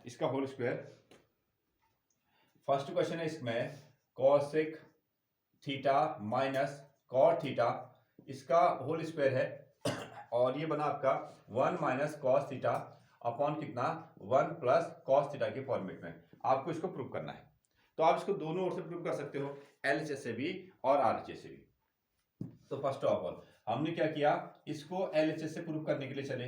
इसका whole square. First question है इसमें cosec theta minus cot theta, इसका होल स्क्वायर है और ये बना आपका 1 माइनस कॉस थीटा अपॉन कितना 1 प्लस कॉस थीटा के फॉर्मेट में। आपको इसको प्रूव करना है, तो आप इसको दोनों ओर से प्रूव कर सकते हो, एलएचएस से भी और आरएचएस से भी। तो फर्स्ट ऑफ ऑल हमने क्या किया, इसको एलएचएस से प्रूव करने के लिए चले,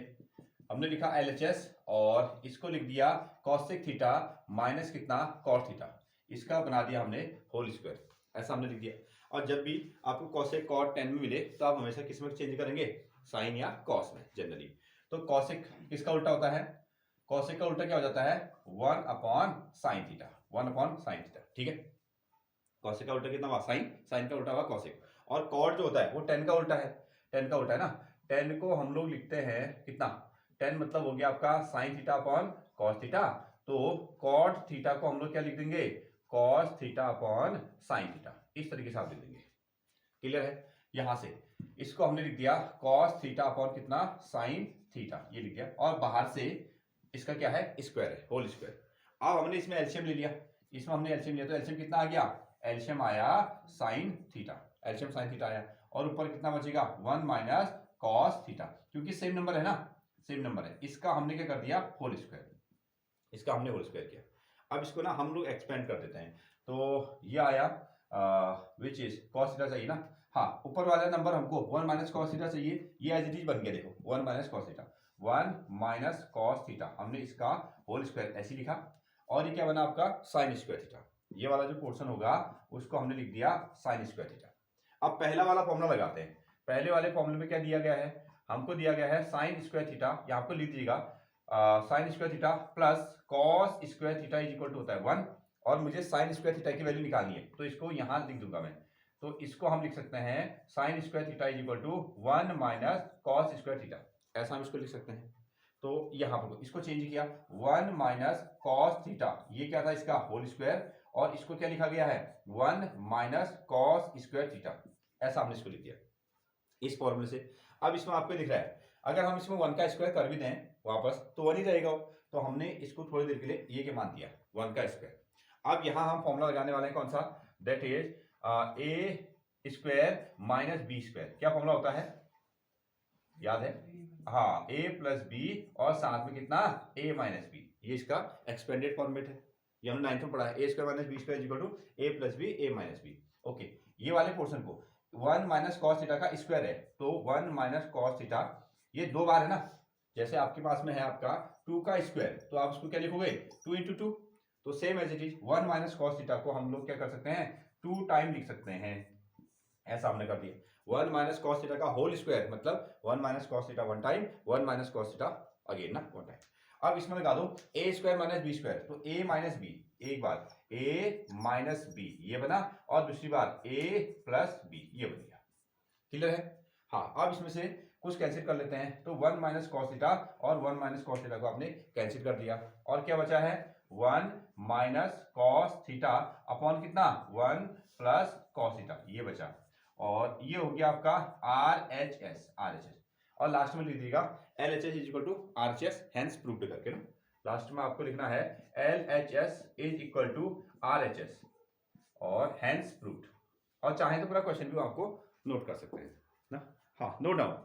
हमने लिखा एलएचएस और इसको लिख दिया कॉसेक थीटा माइनस कितना कॉट थीटा, इसका बना दिया हमने होल स्क्वायर, ऐसा हमने लिख दिया। और जब भी आपको कॉसेक कॉट टेन में मिले तो आप हमेशा किस में चेंज करेंगे, साइन या कॉस में जनरली। तो कॉसेक किसका उल्टा होता है, कॉसेक का उल्टा क्या हो जाता है 1 upon sine theta, 1 upon sine theta, ठीक है। कॉसेक का उल्टा कितना हुआ साइन, साइन का उल्टा हुआ कॉसेक। और कॉट जो होता है वो टेन का उल्टा है, टेन का उल्टा है ना। टेन को हम लोग लिखते हैं कितना, टेन मतलब हो गया आपका sine theta upon cos theta, तो कॉट थीटा को हम लोग क्या लिख देंगे cos theta upon sine theta, इस तरीके से आप लिख देंगे। क्लियर है। यहां से इसको हमने लिख दिया कॉस थीटा अपॉन कितना साइन थीटा, ये लिख दिया। और बाहर से इसका क्या है स्क्वायर है, होल स्क्वायर। अब हमने इसमें एलसीएम ले लिया, इसमें हमने एलसीएम लिया तो एलसीएम कितना आ गया, एलसीएम आया sine theta, LCM sine theta आया। और ऊपर कितना बचेगा 1 माइनस कॉस थीटा, क्योंकि सेम नंबर है ना, सेम नंबर है, इसका हमने क्या कर दिया होल स्क्वायर, इसका हमने होल स्क्वायर किया। अब इसको ना हम लोग एक्सपेंड कर देते हैं, तो ये आया विच इज कॉस थीटा चाहिए ना, हाँ ऊपर वाला नंबर हमको 1 माइनस कॉस थीटा चाहिए, ये एज इट इज बन गया, देखो 1 minus cos theta, 1 minus cos theta, हमने इसका होल स्क्वायर ऐसे लिखा। और ये क्या बना आपका साइन स्क्वायर थीटा, ये वाला जो पोर्शन होगा उसको हमने लिख दिया साइन स्क्वायर थीटा। अब पहला वाला फॉर्मूला लगाते हैं, पहले वाले फॉर्मूले में क्या दिया गया है, हमको दिया गया है साइन स्क्वायर थीटा, यहाँ आपको लिख दीजिएगा sine square theta plus cos square theta is equal to होता है 1, और मुझे साइन स्क्वायर थीटा की वैल्यू निकालनी है, तो इसको यहां लिख दूंगा मैं। तो इसको हम लिख सकते हैं sine square theta is equal to 1 minus cos square theta, ऐसा हम इसको लिख सकते हैं। तो यहां पर इसको चेंज किया 1 माइनस कॉस थीटा, ये क्या था इसका होल स्क्वायर, और इसको क्या लिखा गया है 1 माइनस कॉस स्क्वायर थीटा, ऐसा हमने इसको लिख दिया इस फॉर्मूले से। अब इसमें आपको दिख रहा है अगर हम इसमें 1 का स्क्वायर कर भी दें वापस तो 1 ही रहेगा, तो हमने इसको थोड़ी देर के लिए ये के मान दिया 1 का स्क्वायर। अब यहां हम फॉर्मूला लगाने वाले हैं कौन सा, that is A square minus B square. क्या फॉर्मूला होता है याद है, हाँ ए प्लस बी और साथ में कितना ए माइनस बी, ये इसका एक्सपेंडेड फॉर्मेट है, ये हमने 9th में पढ़ा है, A square minus B square equal to A plus B A minus B. Okay, ये वाले पोर्शन को 1 माइनस कॉस थीटा का स्क्वायर है, तो 1 माइनस कॉस थीटा, ये दो बार है ना, जैसे आपके पास में है आपका 2 का स्क्वायर, तो आप उसको क्या लिखोगे 2 इंटू 2, तो same as it is 1 minus cos theta को हम लोग क्या कर सकते हैं 2 टाइम लिख सकते हैं, ऐसा हमने कर दिया। 1 माइनस कॉस थीटा का होल स्क्वायर मतलब 1 minus cos theta 1 time, 1 minus cos theta again ना 1 टाइम। अब इसमें लगा दो ए स्क्वायर माइनस बी स्क्वायर, तो ए माइनस बी, एक बार ए माइनस बी ये बना, और दूसरी बार ए प्लस बी ये बन गया। क्लियर है। हाँ, अब इसमें से कुछ कैंसिल कर लेते हैं, तो 1 माइनस कॉस थीटा और 1 माइनस कॉस थीटा को आपने कैंसिल कर दिया, और क्या बचा है 1 माइनस कॉस थीटा अपॉन कितना 1 प्लस कॉस थीटा, ये बचा, और ये हो गया आपका आर एच एस, और लास्ट में लिख दीजिएगा L H S is equal to R H S, hence proved करके ना, लास्ट में आपको लिखना है L H S is equal to R H S और हैंस प्रूव्ड। और चाहे तो पूरा क्वेश्चन भी आपको नोट कर सकते हैं ना, हाँ नोट डाउन।